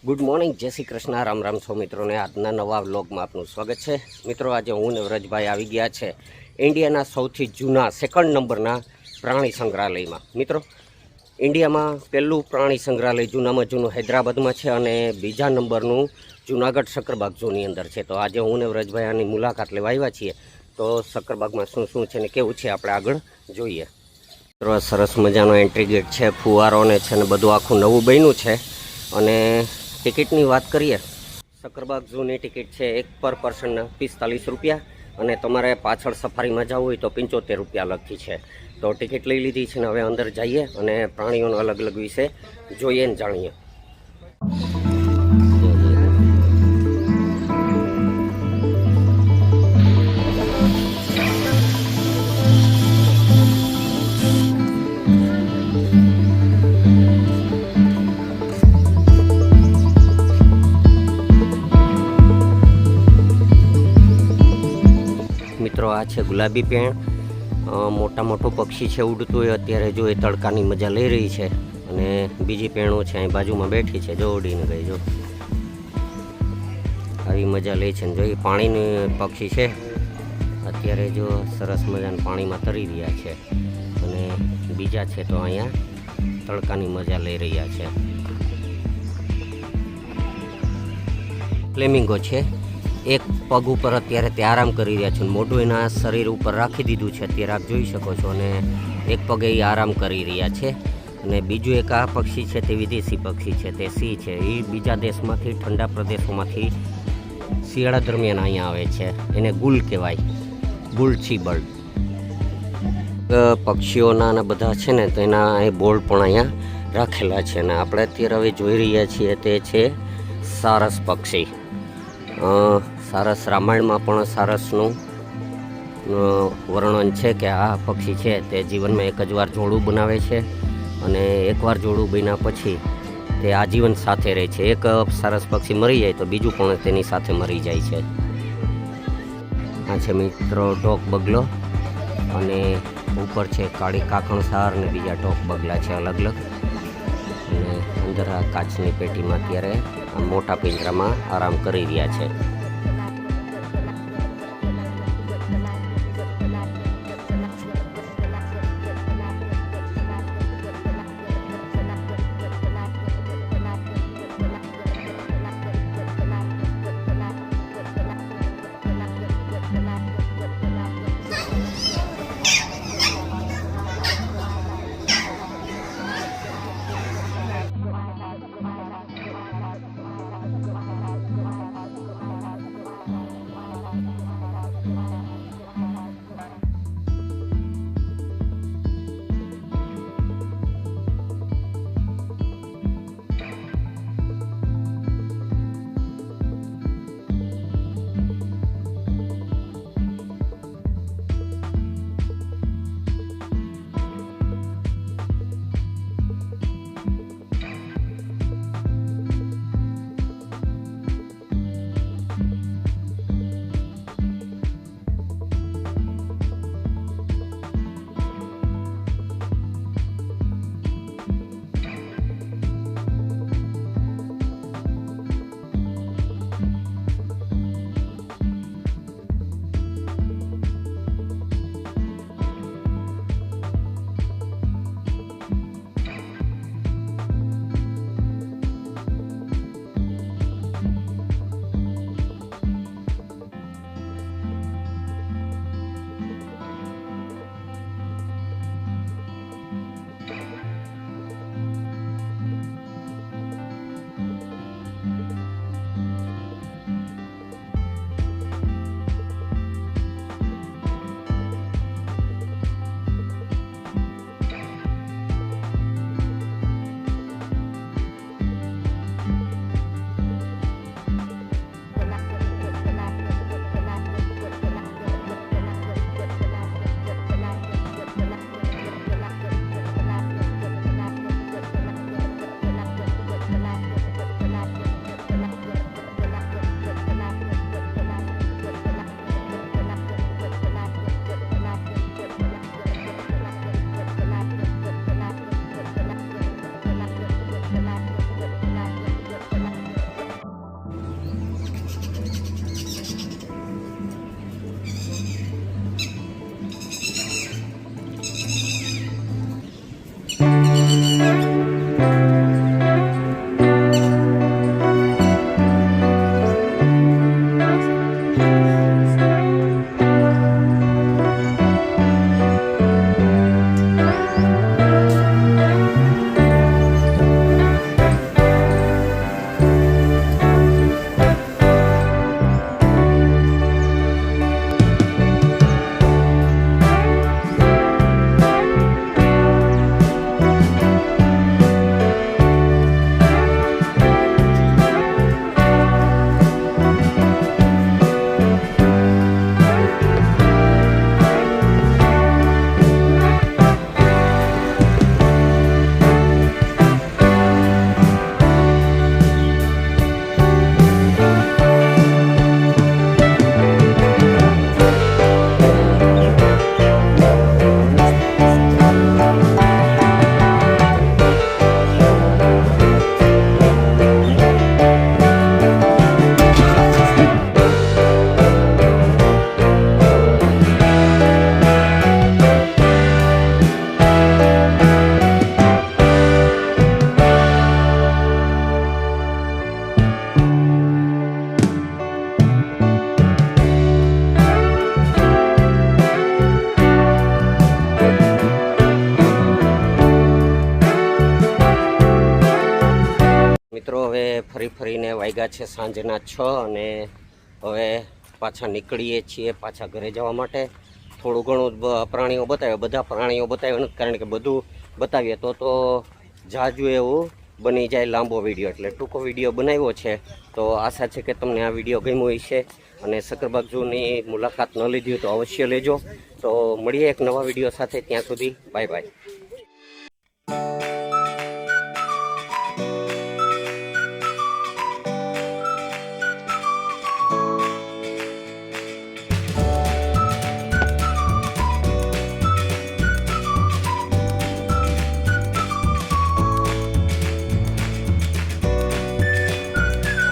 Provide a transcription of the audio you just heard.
Good morning, જય શ્રી કૃષ્ણ, રામ રામ છો મિત્રોને. આજના નવા વ્લોગમાં આપનું સ્વાગત છે. મિત્રો, આજે હું ને વ્રજભાઈ આવી ગયા છે ઇન્ડિયાના સૌથી જૂના સેકન્ડ નંબરના પ્રાણી સંગ્રહાલયમાં. મિત્રો, ઇન્ડિયામાં પહેલું પ્રાણી સંગ્રહાલય જૂનામાં જૂનું હૈદરાબાદમાં છે અને બીજા નંબરનું જૂનાગઢ શક્કરબાગ ઝૂની અંદર છે. તો આજે હું ને વ્રજભાઈ આની મુલાકાત લેવા આવ્યા છીએ. તો શક્કરબાગમાં શું શું છે ને કેવું છે આપણે આગળ જોઈએ. મિત્રો, સરસ મજાનો એન્ટ્રી ગેટ છે, ફુવારોને છે ને બધું આખું નવું બન્યું છે. અને ટિકિટની વાત કરીએ, શક્કરબાગ ઝૂની ટિકિટ છે એક પર પર્સનના 45 રૂપિયા, અને તમારે પાછળ સફારીમાં જવું હોય તો 75 રૂપિયા અલગથી છે. તો ટિકિટ લઈ લીધી છે ને હવે અંદર જઈએ અને પ્રાણીઓનો અલગ અલગ વિશે જોઈએ ને જાણીએ. મિત્રો, આ છે ગુલાબી પેણ. મોટું પક્ષી છે, ઉડતું હોય. અત્યારે જો એ તડકાની મજા લઈ રહી છે. અને બીજી પેણો છે અહીં બાજુમાં બેઠી છે, જો ઉડીને ગઈ. જો આવી મજા લે છે ને જો એ પાણીનું પક્ષી છે. અત્યારે જો સરસ મજાના પાણીમાં તરી રહ્યા છે. અને બીજા છે તો અહીંયા તડકાની મજા લઈ રહ્યા છે. ફ્લેમિંગો છે, એક પગ ઉપર અત્યારે તે આરામ કરી રહ્યા છે. મોઢું એના શરીર ઉપર રાખી દીધું છે, અત્યારે આપ જોઈ શકો છો. અને એક પગે એ આરામ કરી રહ્યા છે. અને બીજું એક આ પક્ષી છે તે વિદેશી પક્ષી છે, તે સિંહ છે. એ બીજા દેશમાંથી, ઠંડા પ્રદેશોમાંથી શિયાળા દરમિયાન અહીંયા આવે છે. એને ગુલ કહેવાય, ગુલછી બર્ડ. પક્ષીઓના અને બધા છે ને તો એના એ બોર્ડ પણ અહીંયા રાખેલા છે. અને આપણે અત્યારે હવે જોઈ રહ્યા છીએ તે છે સારસ પક્ષી. સારસ, રામાયણમાં પણ સારસનું વર્ણન છે કે આ પક્ષી છે તે જીવનમાં એક જ વાર જોડું બનાવે છે. અને એકવાર જોડું બન્યા પછી તે આજીવન સાથે રહે છે. એક સારસ પક્ષી મરી જાય તો બીજું પણ તેની સાથે મરી જાય છે. આ છે મિત્રો ઢોક બગલો, અને ઉપર છે કાળી કાકણસાર ને બીજા ઢોક બગલા છે અલગ અલગ. અને અંદર આ કાચની પેટીમાં અત્યારે મોટા પિંજરામાં આરામ કરી રહ્યા છે. મિત્રો હવે ફરીને વાગ્યા છે સાંજના 6 અને હવે પાછા નીકળીએ છીએ પાછા ઘરે જવા માટે. થોડું ઘણું પ્રાણીઓ બતાવ્યા, બધા પ્રાણીઓ બતાવ્યા નથી, કારણ કે બધું બતાવીએ તો જાજુ એવું બની જાય લાંબો વિડીયો, એટલે ટૂંકો વિડીયો બનાવ્યો છે. તો આશા છે કે તમને આ વિડીયો ગમ્યો હશે અને શક્કરબાગ ઝૂની મુલાકાત ન લીધી હોય તો અવશ્ય લેજો. તો મળીએ એક નવા વિડીયો સાથે, ત્યાં સુધી બાય બાય.